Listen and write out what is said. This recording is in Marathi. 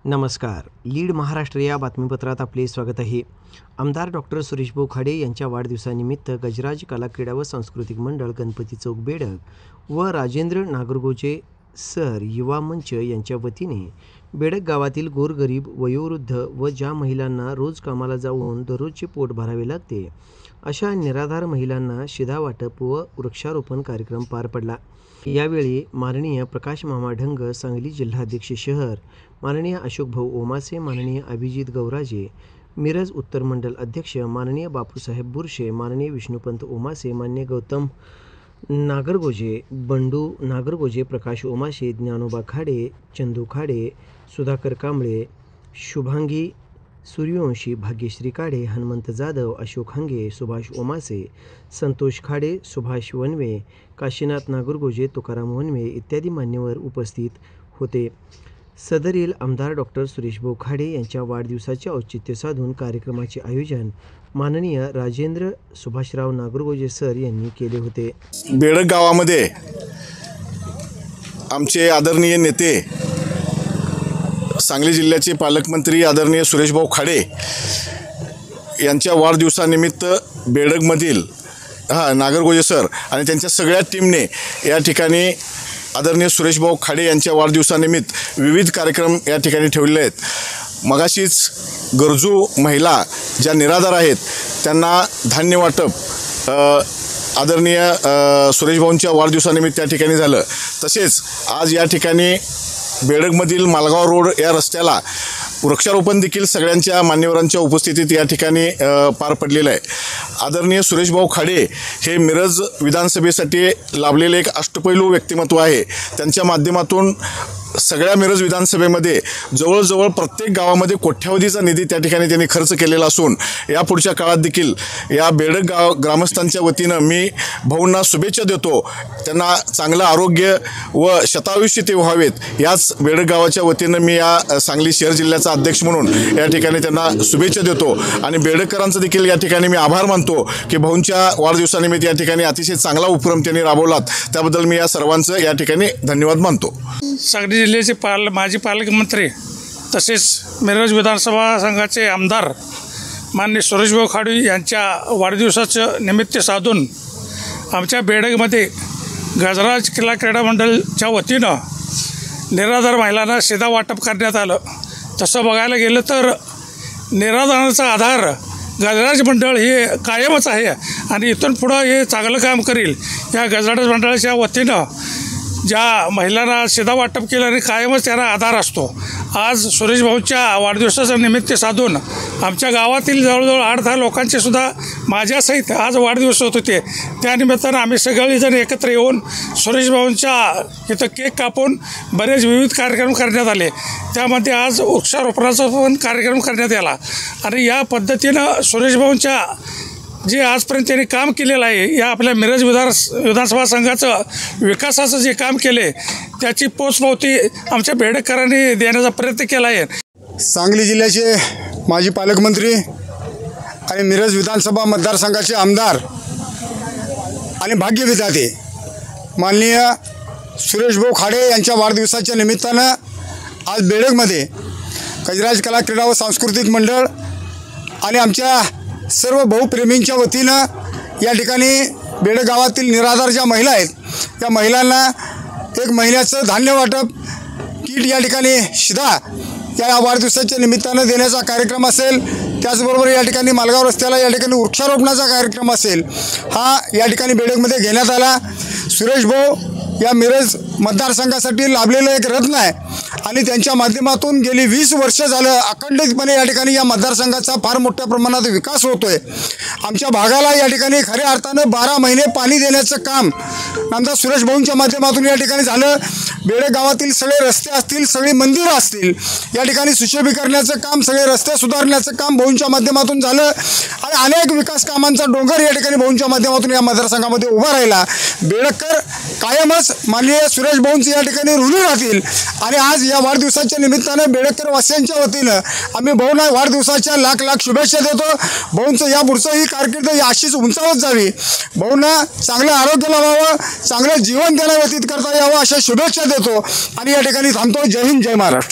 नमस्कार. लीड महाराष्ट्र या बातमीपत्रात आपले स्वागत आहे. आमदार डॉक्टर सुरेशभाऊ खाडे यांच्या वाढदिवसानिमित्त गजराज कला क्रीडा व सांस्कृतिक मंडळ गणपती चौक बेडग व राजेंद्र नागरगोजे सर युवा मंच यांच्या वतीने बेडग गावातील गोरगरीब, वयोवृद्ध व ज्या महिलांना रोज कामाला जाऊन दररोजचे पोट भरावे लागते अशा निराधार महिलांना शिधा वाटप व वृक्षारोपण कार्यक्रम पार पडला. यावेळी माननीय प्रकाश मामा ढंग सांगली जिल्हाध्यक्ष शहर, माननीय अशोक भाऊ ओमासे, माननीय अभिजित गौराजे मिरज उत्तर मंडल अध्यक्ष, माननीय बापूसाहेब बुरशे, माननीय विष्णुपंत ओमासे, माननीय गौतम नागरगोजे, बंडू नागरगोजे, प्रकाश ओमासे, ज्ञानोबा खाडे, चंदू खाडे, सुधाकर कांबळे, शुभांगी सूर्यवंशी, भाग्यश्री काडे, हनुमंत जाधव, अशोक हंगे, सुभाष ओमासे, संतोष खाडे, सुभाष वनवे, काशीनाथ नागरगोजे, तुकाराम वनवे इत्यादी मान्यवर उपस्थित होते. सदरील आमदार डॉक्टर सुरेशभाऊ खाडे यांच्या वाढदिवसाचे औचित्य साधून कार्यक्रमाचे आयोजन माननीय राजेंद्र सुभाषराव नागरगोजे सर यांनी केले होते. बेडग गावामध्ये आमचे आदरणीय नेते, सांगली जिल्ह्याचे पालकमंत्री आदरणीय सुरेशभाऊ खाडे यांच्या वाढदिवसानिमित्त बेडगमधील नागरगोजे सर आणि त्यांच्या सगळ्या टीमने या ठिकाणी आदरणीय सुरेशभाऊ खाडे यांच्या वाढदिवसानिमित्त विविध कार्यक्रम या ठिकाणी ठेवलेले आहेत. मगाशीच गरजू महिला ज्या निराधार आहेत त्यांना धान्य वाटप आदरणीय सुरेशभाऊंच्या वाढदिवसानिमित्त या ठिकाणी झालं. तसेच आज या ठिकाणी बेडगमधील मालगाव रोड या रस्त्याला वृक्षारोपण देखील सगळ्यांच्या मान्यवरांच्या उपस्थितीत या ठिकाणी पार पडलेलं आहे. आदरणीय सुरेशभाऊ खाडे हे मिरज विधानसभेसाठी लाभलेले एक अष्टपैलू व्यक्तिमत्व आहे. त्यांच्या माध्यमातून सगळ्या मिरज विधानसभेमध्ये जवळजवळ प्रत्येक गावामध्ये कोट्यावधीचा निधी त्या ठिकाणी त्यांनी खर्च केलेला असून या पुढच्या काळात देखील या बेडग ग्रामस्थांच्या वतीनं मी भाऊंना शुभेच्छा देतो. त्यांना चांगलं आरोग्य व शतायुष्य ते व्हावेत याच बेडग गावाच्या वतीनं मी या सांगली शहर जिल्ह्याचा अध्यक्ष म्हणून या ठिकाणी त्यांना शुभेच्छा देतो. आणि बेडगकरांचं देखील या ठिकाणी मी आभार मानतो की भाऊंच्या वाढदिवसानिमित्त या ठिकाणी अतिशय चांगला उपक्रम त्यांनी राबवलात. त्याबद्दल मी या सर्वांचं या ठिकाणी धन्यवाद मानतो. सांगली जिल्ह्याचे माजी पालकमंत्री तसेच मिरज विधानसभा संघाचे आमदार माननीय सुरेशभाऊ खाडे यांच्या वाढदिवसाचं निमित्त साधून आमच्या बेडगमध्ये गजराज कला क्रीडा मंडळच्या वतीनं निराधार महिलांना शिधा वाटप करण्यात आलं. तसं बघायला गेलं तर निराधाराचा आधार गजराज मंडळ हे कायमच आहे आणि इथून पुढं हे चांगलं काम करील. या गजराज मंडळाच्या वतीनं ज्या महिलांना शिधा वाटप केलं आणि कायमच त्यांना आधार असतो. आज सुरेशभाऊच्या वाढदिवसाचं निमित्त साधून आमच्या गावातील जवळजवळ 8-10 लोकांचे सुद्धा माझ्यासहित आज वाढदिवस होत होते. त्यानिमित्तानं आम्ही सगळेजण एकत्र येऊन सुरेशभाऊंच्या इथं केक कापून बरेच विविध कार्यक्रम करण्यात आले. त्यामध्ये आज वृक्षारोपणाचा पण कार्यक्रम करण्यात आला. आणि या पद्धतीनं सुरेशभाऊंच्या जे आजपर्यंत त्यांनी काम केलेलं आहे या आपल्या मिरज विधानसभा संघाचं विकासाचं जे काम केले त्याची पोचपावती आमच्या बेडगकरांनी देण्याचा प्रयत्न केला आहे. सांगली जिल्ह्याचे माजी पालकमंत्री आणि मिरज विधानसभा मतदारसंघाचे आमदार आणि भाग्यविधाते माननीय सुरेशभाऊ खाडे यांच्या वाढदिवसाच्या निमित्तानं आज बेडगमध्ये गजराज कला क्रीडा व सांस्कृतिक मंडळ आणि आमच्या सर्व भाऊप्रेमींच्या वतीनं या ठिकाणी बेडग गावातील निराधार ज्या महिला आहेत त्या महिलांना 1 महिन्याचं धान्य वाटप किट या ठिकाणी शिधा या वाढदिवसाच्या निमित्तानं देण्याचा कार्यक्रम असेल. त्याचबरोबर या ठिकाणी मालगाव रस्त्याला या ठिकाणी वृक्षारोपणाचा कार्यक्रम असेल हा या ठिकाणी बेडगमध्ये घेण्यात आला. सुरेशभाऊ या मिरज मतदारसंघासाठी लाभलेलं एक रत्न आहे आणि त्यांच्या माध्यमातून गेली 20 वर्ष झालं अखंडितपणे या ठिकाणी या मतदारसंघाचा फार मोठ्या प्रमाणात विकास होतो आहे. आमच्या भागाला या ठिकाणी खऱ्या अर्थानं 12 महिने पाणी देण्याचं काम आमदार सुरेशभाऊंच्या माध्यमातून या ठिकाणी झालं. बेडग गावातील सगळे रस्ते असतील, सगळी मंदिरं असतील, या ठिकाणी सुशोभीकरणाचं काम, सगळे रस्ते सुधारण्याचं काम भाऊंच्या माध्यमातून झालं आणि अनेक विकास कामांचा डोंगर या ठिकाणी भाऊंच्या माध्यमातून या मतदारसंघामध्ये उभा राहिला. बेडगकर कायमच माननीय सुरेशभाऊंचे या ठिकाणी ऋणी राहतील. आणि आज या वाढदिवसाच्या निमित्तानं बेडगकर वासियांच्या वतीनं आम्ही भाऊंना वाढदिवसाच्या लाख शुभेच्छा देतो. भाऊंचं या पुढचं ही कारकीर्द अशीच उंचावत जावी, भाऊंना चांगलं आरोग्य लाभावं, चांगलं जीवन त्यांना व्यतीत करता यावं अशा शुभेच्छा देतो आणि या ठिकाणी थांबतो. जय हिंद, जय महाराष्ट्र.